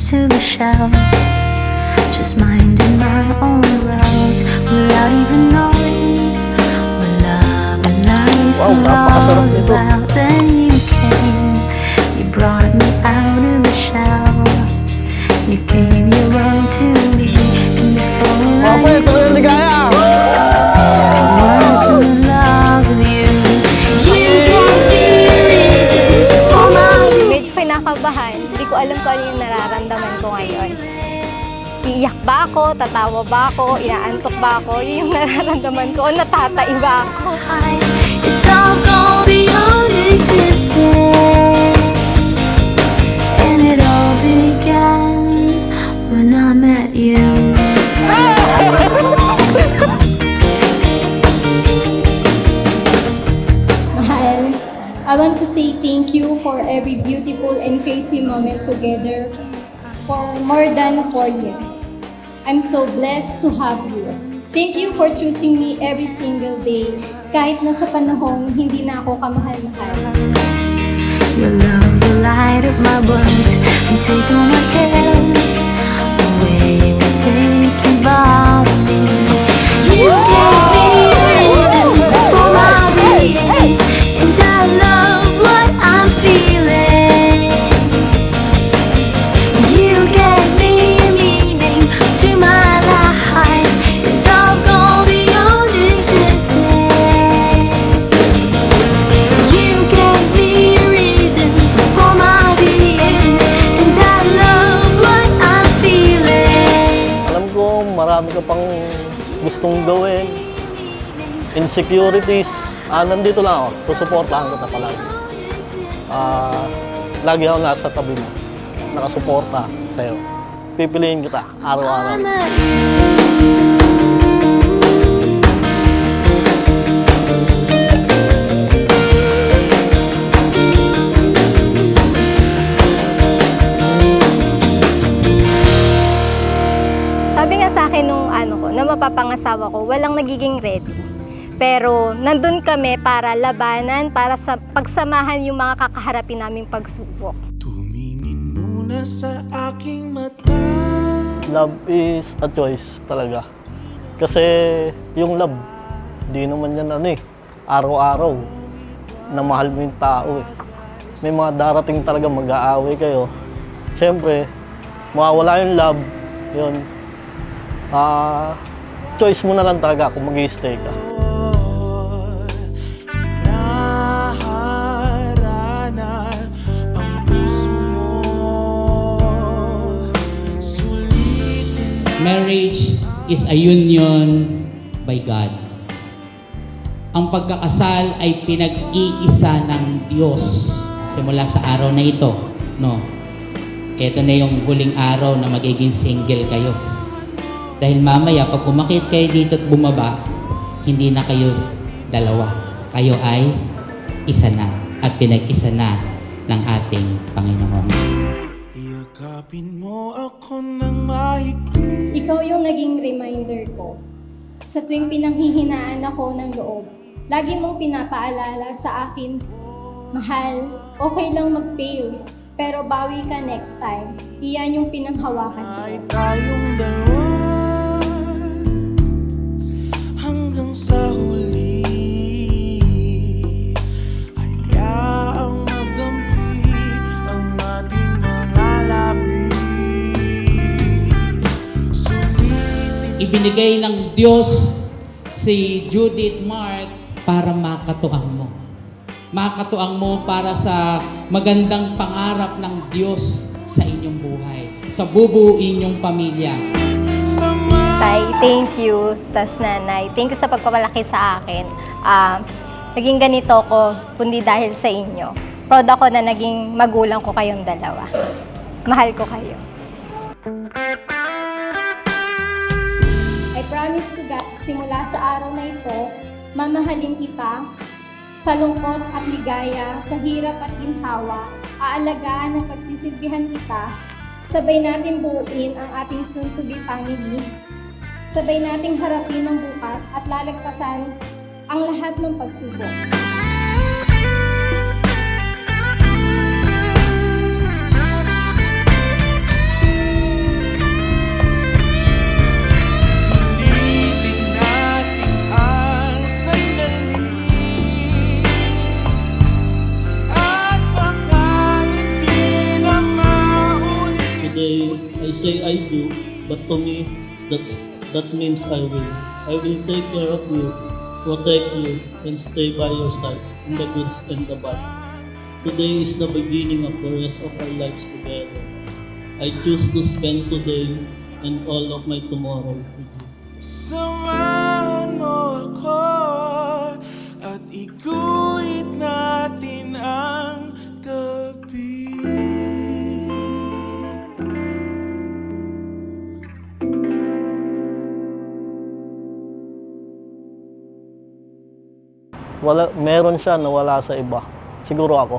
close to the shell, just minding my own route without even knowing what love and life were all about. Then you came, you brought me out of the shell, you gave your all to me, and before I was in love with you. You gave me a reason for my Medyo kinakabahan, hindi ko alam kung ano yung nararamdaman ko ngayon. Iiyak ba ako, tatawa ba ako, inaantok ba ako, yun yung nararamdaman ko, o natatai ba ako. It's all gone beyond existence, and it all began when I met you. Mahal, I want to say thank you for every beautiful and crazy moment together for more than 4 years. I'm so blessed to have you. Thank you for choosing me every single day, kahit na sa panahon hindi na ako kamahal-mahal. Your love will light up my world and take all my cares away, make you bother me. You gave me a reason for my being, and I love what I'm feeling. You gave me a meaning to my life. It's all gone beyond existence. You gave me a reason for my being, and I love what I'm feeling. Alam ko, marami ka pang gustong gawin. Insecurities. Nandito lang ako. Susuportahan kita palagi. Lagi ako nasa tabi mo. Nakasuporta sa'yo. Pipiliin kita araw-araw. Sabi nga sa akin nung na mapapangasawa ko, walang nagiging ready. Pero nandun kami para labanan, para sa pagsamahan yung mga kakaharapin naming pagsubok. Tumingin muna sa aking mata. Love is a choice talaga. Kasi yung love, di naman yan araw-araw na mahal mo yung tao eh. May mga darating talaga mag-aaway kayo. Siyempre, mawawala yung love, yun. Choice mo na lang talaga kung mag-i-stay ka. Naharana ang puso mo. Sulitin Marriage is a union by God. Ang pagkakasal ay pinag-iisa ng Diyos. Simula sa araw na ito, no? Ito na yung huling araw na magiging single kayo. Dahil mamaya, pag umakit kayo dito at bumaba, hindi na kayo dalawa. Kayo ay isa na at pinag-isa na ng ating Panginoon. Iyakapin mo ako ng mahigpit. Ikaw yung naging reminder ko. Sa tuwing pinanghihinaan ako ng loob, lagi mong pinapaalala sa akin, mahal, okay lang mag-fail, pero bawi ka next time. Iyan yung pinanghawakan ko. Ay tayong dalawa hanggang sa huli. Hayaang magdampi ang ating mga labi. Sulitin Ibinigay ng Diyos si Judith Mark para makatuang mo. Makatuang mo para sa magandang pangarap ng Diyos sa inyong buhay, sa bubuin inyong pamilya. sa Tay, thank you. Tas nanay, thank you sa pagpapalaki sa akin. Naging ganito ko, kundi dahil sa inyo. Proud ako na naging magulang ko kayong dalawa. Mahal ko kayo. I promise to God, simula sa araw na ito, mamahalin kita sa lungkot at ligaya, sa hirap at ginhawa, aalagaan at pagsisilbihan kita, sabay natin buuin ang ating soon-to-be family, sabay nating harapin ang bukas at lalagpasan ang lahat ng pagsubok. today I say I do, but to me, that means I will. I will take care of you, protect you, and stay by your side in the goods and the bad. Today is the beginning of the rest of our lives together. I choose to spend today and all of my tomorrow with you. Samahan mo ako at iguhit natin ang gabi. Meron siya na wala sa iba. Siguro ako.